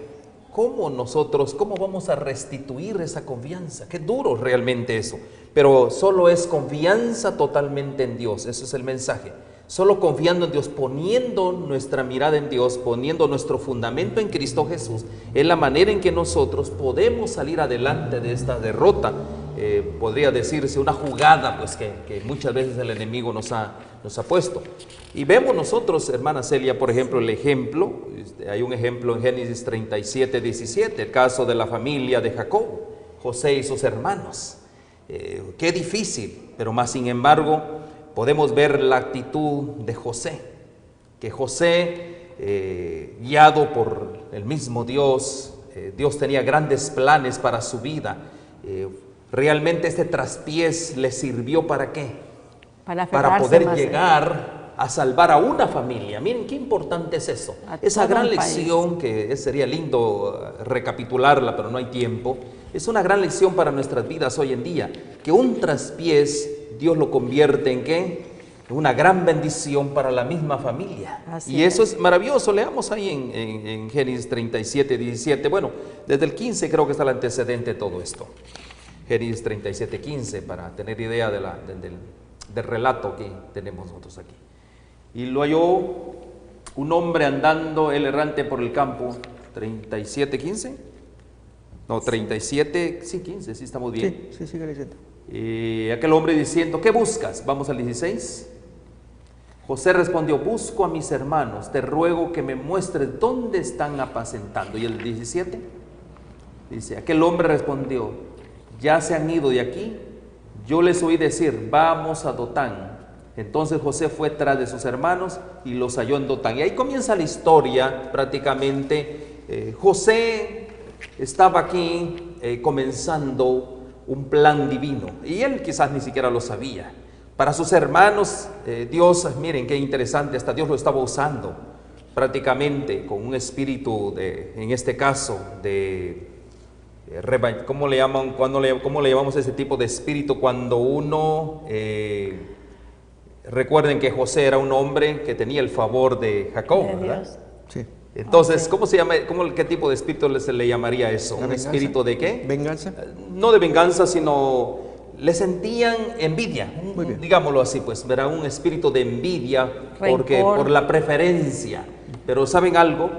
¿Cómo vamos a restituir esa confianza? Qué duro realmente eso. Pero solo es confianza totalmente en Dios, ese es el mensaje. Solo confiando en Dios, poniendo nuestra mirada en Dios, poniendo nuestro fundamento en Cristo Jesús, es la manera en que nosotros podemos salir adelante de esta derrota. Podría decirse una jugada pues que muchas veces el enemigo nos ha puesto. Y vemos nosotros, hermana Celia, por ejemplo, el ejemplo, hay un ejemplo en Génesis 37, 17, el caso de la familia de Jacob, José y sus hermanos. Qué difícil, pero más sin embargo podemos ver la actitud de José, que José, guiado por el mismo Dios, Dios tenía grandes planes para su vida. Realmente este traspiés le sirvió ¿para qué? Para poder llegar a salvar a una familia. Miren qué importante es eso. Esa gran lección que sería lindo recapitularla, pero no hay tiempo. Es una gran lección para nuestras vidas hoy en día, que un traspiés Dios lo convierte en ¿qué? Una gran bendición para la misma familia. Y eso es maravilloso. Leamos ahí en Génesis 37, 17. Bueno, desde el 15 creo que está el antecedente de todo esto. Génesis 37, 15, para tener idea del relato que tenemos nosotros aquí. Y lo halló un hombre andando, él errante por el campo. 37, 15. No, 37, sí, 15, sí estamos bien. Sí, sigue leyendo. Aquel hombre diciendo, ¿qué buscas? Vamos al 16. José respondió, busco a mis hermanos, te ruego que me muestres dónde están apacentando. Y el 17 dice, aquel hombre respondió, ya se han ido de aquí, yo les oí decir, vamos a Dotán. Entonces José fue tras de sus hermanos y los halló en Dotán. Y ahí comienza la historia prácticamente. José estaba aquí comenzando un plan divino y él quizás ni siquiera lo sabía. Para sus hermanos, Dios, miren qué interesante, hasta Dios lo estaba usando prácticamente con un espíritu en este caso, ¿cómo le llamamos a ese tipo de espíritu? Cuando uno, recuerden que José era un hombre que tenía el favor de Jacob, ¿verdad? Sí. Entonces, ¿cómo se llama? ¿Qué tipo de espíritu se le llamaría eso? ¿Un espíritu de qué? ¿Venganza? No de venganza, sino le sentían envidia, digámoslo así, pues, era un espíritu de envidia por la preferencia. Pero ¿saben algo?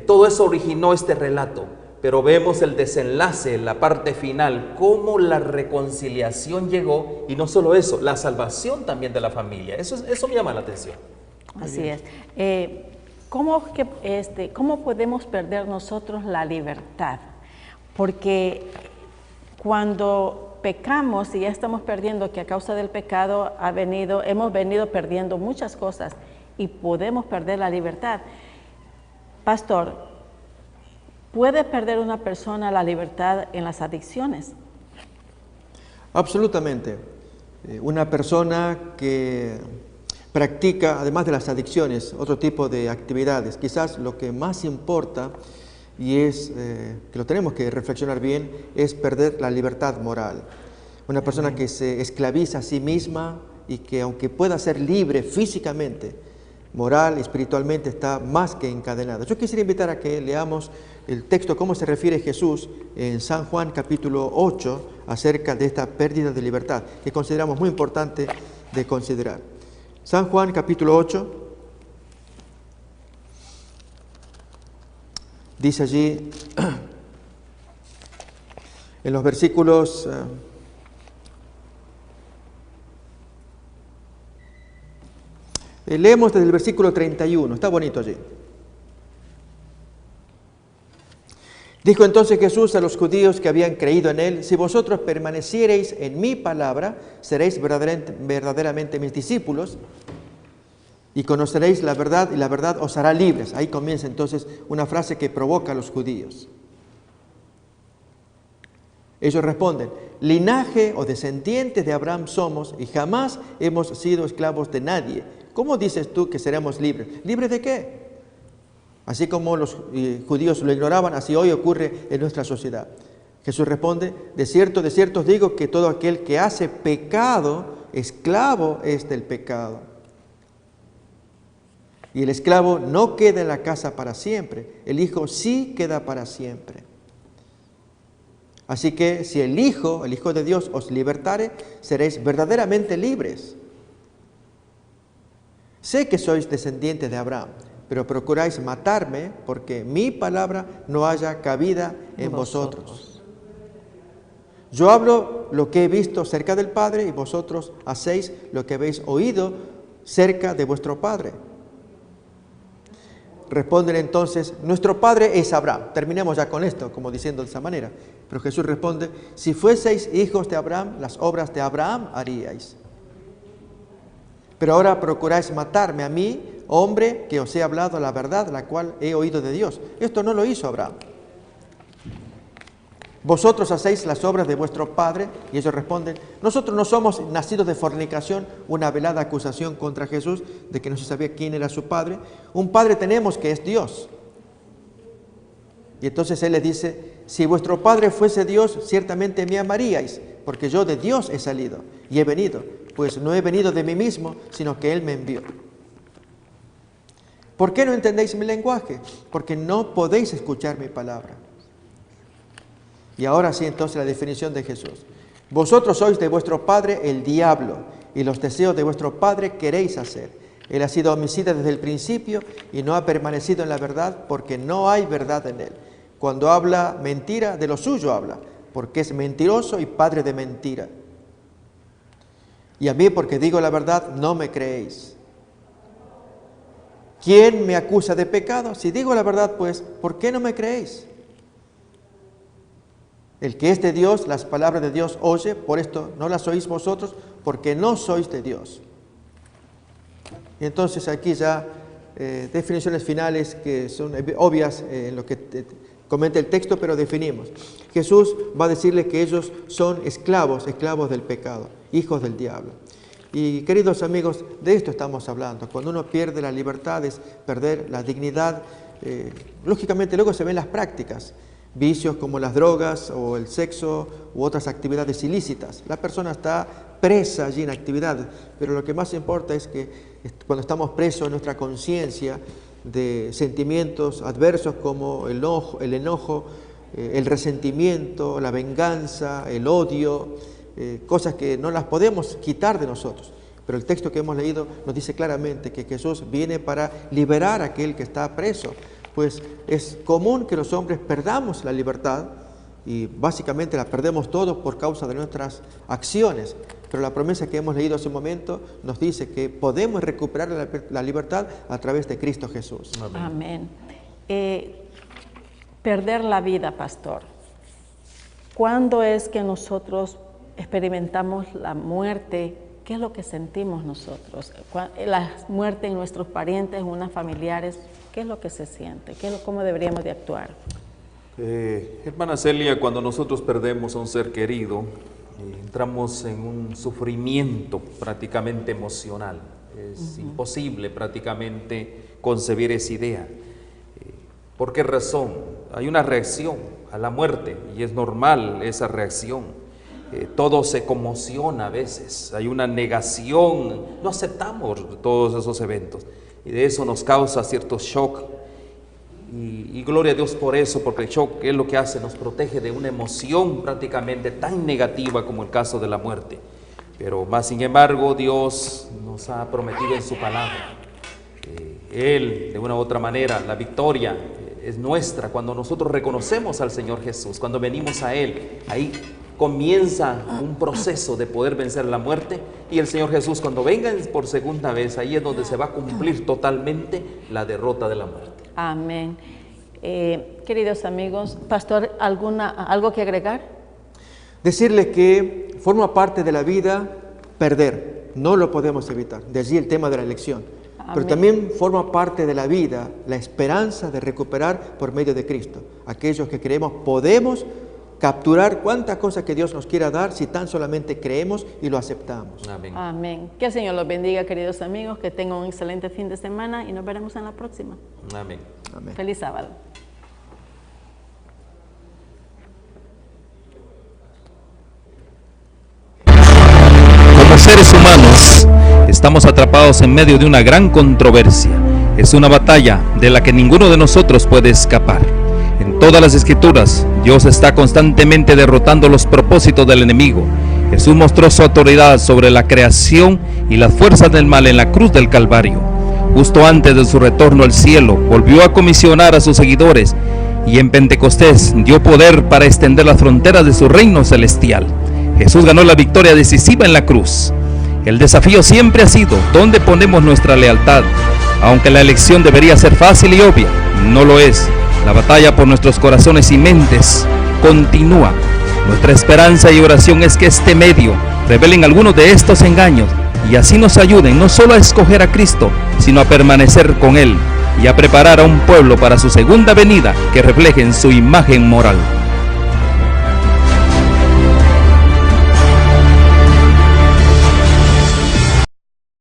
Todo eso originó este relato, pero vemos el desenlace, la parte final, cómo la reconciliación llegó, y no solo eso, la salvación también de la familia. Eso me llama la atención. Así es. ¿Cómo podemos perder nosotros la libertad? Porque cuando pecamos y ya estamos perdiendo, que a causa del pecado hemos venido perdiendo muchas cosas y podemos perder la libertad. Pastor, ¿puede perder una persona la libertad en las adicciones? Absolutamente. Una persona que practica, además de las adicciones, otro tipo de actividades, quizás lo que más importa, y es que lo tenemos que reflexionar bien, es perder la libertad moral. Una persona que se esclaviza a sí misma y que aunque pueda ser libre físicamente, moral y espiritualmente está más que encadenada. Yo quisiera invitar a que leamos el texto, cómo se refiere Jesús en San Juan capítulo 8 acerca de esta pérdida de libertad, que consideramos muy importante de considerar. San Juan capítulo 8, dice allí en los versículos leemos desde el versículo 31, está bonito allí. Dijo entonces Jesús a los judíos que habían creído en él, si vosotros permaneciereis en mi palabra, seréis verdaderamente mis discípulos y conoceréis la verdad y la verdad os hará libres. Ahí comienza entonces una frase que provoca a los judíos. Ellos responden, linaje o descendientes de Abraham somos y jamás hemos sido esclavos de nadie. ¿Cómo dices tú que seremos libres? ¿Libres de qué? Así como los judíos lo ignoraban, así hoy ocurre en nuestra sociedad. Jesús responde, de cierto os digo que todo aquel que hace pecado, esclavo es del pecado. Y el esclavo no queda en la casa para siempre, el Hijo sí queda para siempre. Así que si el Hijo de Dios os libertare, seréis verdaderamente libres. Sé que sois descendientes de Abraham, pero procuráis matarme porque mi palabra no haya cabida en vosotros. Yo hablo lo que he visto cerca del Padre y vosotros hacéis lo que habéis oído cerca de vuestro Padre. Responden entonces, nuestro padre es Abraham. Terminemos ya con esto, como diciendo de esa manera. Pero Jesús responde, si fueseis hijos de Abraham, las obras de Abraham haríais. Pero ahora procuráis matarme a mí, hombre, que os he hablado la verdad, la cual he oído de Dios. Esto no lo hizo Abraham. Vosotros hacéis las obras de vuestro padre. Y ellos responden, nosotros no somos nacidos de fornicación. Una velada acusación contra Jesús de que no se sabía quién era su padre. Un padre tenemos que es Dios. Y entonces él les dice, si vuestro padre fuese Dios, ciertamente me amaríais, porque yo de Dios he salido y he venido, pues no he venido de mí mismo, sino que él me envió. ¿Por qué no entendéis mi lenguaje? Porque no podéis escuchar mi palabra. Y ahora sí, entonces, la definición de Jesús. Vosotros sois de vuestro padre el diablo, y los deseos de vuestro padre queréis hacer. Él ha sido homicida desde el principio y no ha permanecido en la verdad, porque no hay verdad en él. Cuando habla mentira, de lo suyo habla, porque es mentiroso y padre de mentira. Y a mí, porque digo la verdad, no me creéis. ¿Quién me acusa de pecado? Si digo la verdad, pues, ¿por qué no me creéis? El que es de Dios, las palabras de Dios oye, por esto no las oís vosotros, porque no sois de Dios. Y entonces aquí ya definiciones finales que son obvias en lo que comenta el texto, pero definimos. Jesús va a decirle que ellos son esclavos del pecado, hijos del diablo. Y queridos amigos, de esto estamos hablando. Cuando uno pierde la libertad es perder la dignidad. Lógicamente luego se ven las prácticas. Vicios como las drogas o el sexo u otras actividades ilícitas. La persona está presa allí en actividades, pero lo que más importa es que cuando estamos presos en nuestra conciencia de sentimientos adversos como el enojo, el resentimiento, la venganza, el odio, cosas que no las podemos quitar de nosotros. Pero el texto que hemos leído nos dice claramente que Jesús viene para liberar a aquel que está preso. Pues es común que los hombres perdamos la libertad y básicamente la perdemos todos por causa de nuestras acciones. Pero la promesa que hemos leído hace un momento nos dice que podemos recuperar la libertad a través de Cristo Jesús. Amén. Perder la vida, pastor. ¿Cuándo es que nosotros experimentamos la muerte? ¿Qué es lo que sentimos nosotros? La muerte en nuestros parientes, en unos familiares, ¿qué es lo que se siente? ¿Cómo deberíamos de actuar? Hermana Celia, cuando nosotros perdemos a un ser querido, entramos en un sufrimiento prácticamente emocional. Es imposible prácticamente concebir esa idea. ¿Por qué razón? Hay una reacción a la muerte y es normal esa reacción. Todo se conmociona a veces, hay una negación, no aceptamos todos esos eventos y de eso nos causa cierto shock y gloria a Dios por eso, porque el shock es lo que hace, nos protege de una emoción prácticamente tan negativa como el caso de la muerte. Pero más sin embargo Dios nos ha prometido en su palabra, Él de una u otra manera, la victoria es nuestra cuando nosotros reconocemos al Señor Jesús, cuando venimos a Él, ahí comienza un proceso de poder vencer la muerte y el Señor Jesús cuando venga por segunda vez, ahí es donde se va a cumplir totalmente la derrota de la muerte. Amén. Queridos amigos, pastor, ¿algo que agregar? Decirle que forma parte de la vida perder, no lo podemos evitar, de allí el tema de la elección. Amén. Pero también forma parte de la vida la esperanza de recuperar por medio de Cristo. Aquellos que creemos podemos capturar cuántas cosas que Dios nos quiera dar si tan solamente creemos y lo aceptamos. Amén. Amén. Que el Señor los bendiga, queridos amigos, que tengan un excelente fin de semana y nos veremos en la próxima. Amén. Amén. Feliz sábado. Como seres humanos, estamos atrapados en medio de una gran controversia. es una batalla de la que ninguno de nosotros puede escapar. En todas las escrituras, Dios está constantemente derrotando los propósitos del enemigo. Jesús mostró su autoridad sobre la creación y las fuerzas del mal en la cruz del Calvario. Justo antes de su retorno al cielo, volvió a comisionar a sus seguidores y en Pentecostés dio poder para extender las fronteras de su reino celestial. Jesús ganó la victoria decisiva en la cruz. El desafío siempre ha sido dónde ponemos nuestra lealtad. Aunque la elección debería ser fácil y obvia, no lo es. La batalla por nuestros corazones y mentes continúa. Nuestra esperanza y oración es que este medio revelen algunos de estos engaños y así nos ayuden no solo a escoger a Cristo, sino a permanecer con Él y a preparar a un pueblo para su segunda venida que reflejen su imagen moral.